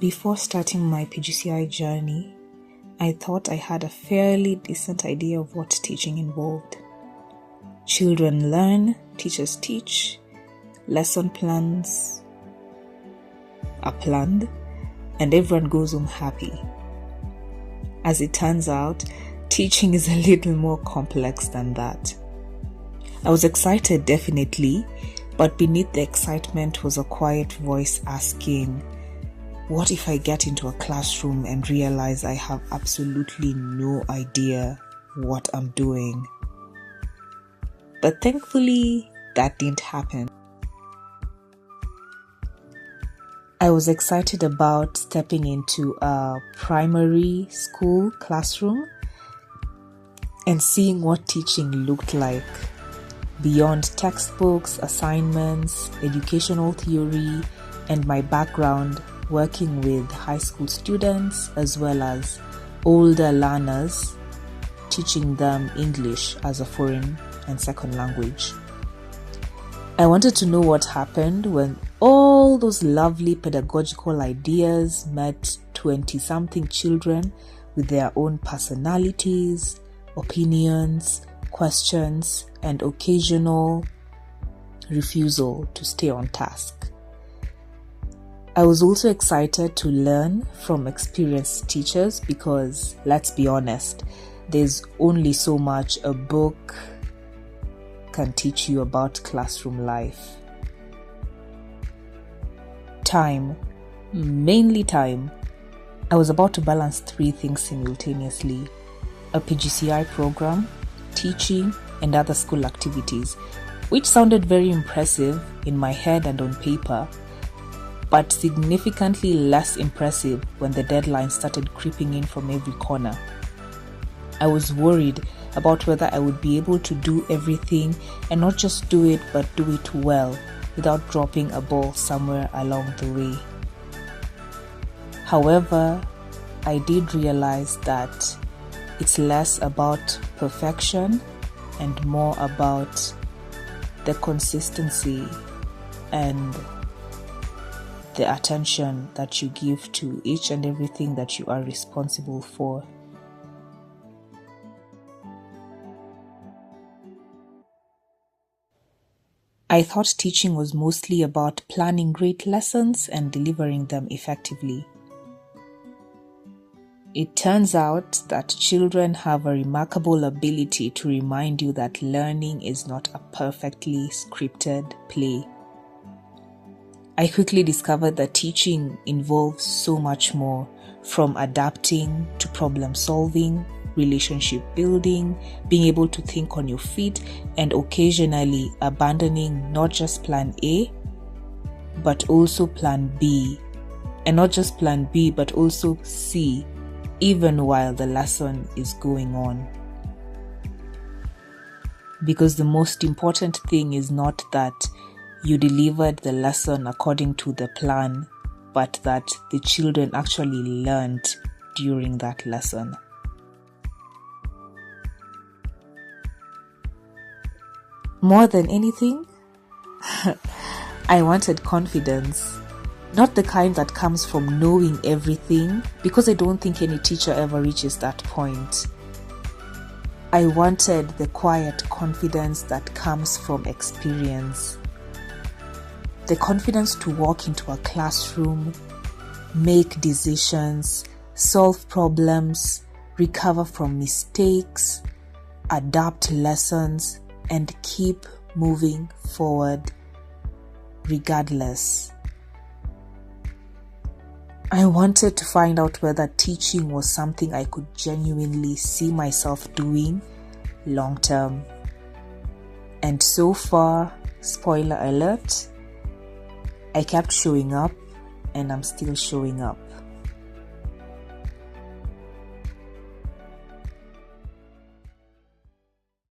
Before starting my PGCEi journey, I thought I had a fairly decent idea of what teaching involved. Children learn, teachers teach, lesson plans are planned, and everyone goes home happy. As it turns out, teaching is a little more complex than that. I was excited, definitely, but beneath the excitement was a quiet voice asking, what if I get into a classroom and realize I have absolutely no idea what I'm doing? But thankfully, that didn't happen. I was excited about stepping into a primary school classroom and seeing what teaching looked like beyond textbooks, assignments, educational theory, and my background working with high school students as well as older learners, teaching them English as a foreign and second language. I wanted to know what happened when all those lovely pedagogical ideas met 20-something children with their own personalities, opinions, questions, and occasional refusal to stay on task. I was also excited to learn from experienced teachers because, let's be honest, there's only so much a book can teach you about classroom life. Time, mainly time. I was about to balance 3 things simultaneously: a PGCEi program, teaching, and other school activities, which sounded very impressive in my head and on paper, but significantly less impressive when the deadline started creeping in from every corner. I was worried about whether I would be able to do everything and not just do it but do it well without dropping a ball somewhere along the way. However, I did realize that it's less about perfection and more about the consistency and the attention that you give to each and everything that you are responsible for. I thought teaching was mostly about planning great lessons and delivering them effectively. It turns out that children have a remarkable ability to remind you that learning is not a perfectly scripted play. I quickly discovered that teaching involves so much more, from adapting to problem solving, relationship building, being able to think on your feet, and occasionally abandoning not just plan A, but also plan B. And not just plan B, but also C, even while the lesson is going on. Because the most important thing is not that you delivered the lesson according to the plan, but that the children actually learned during that lesson. More than anything, I wanted confidence. Not the kind that comes from knowing everything, because I don't think any teacher ever reaches that point. I wanted the quiet confidence that comes from experience. The confidence to walk into a classroom, make decisions, solve problems, recover from mistakes, adapt lessons, and keep moving forward regardless. I wanted to find out whether teaching was something I could genuinely see myself doing long term. And so far, spoiler alert, I kept showing up and I'm still showing up.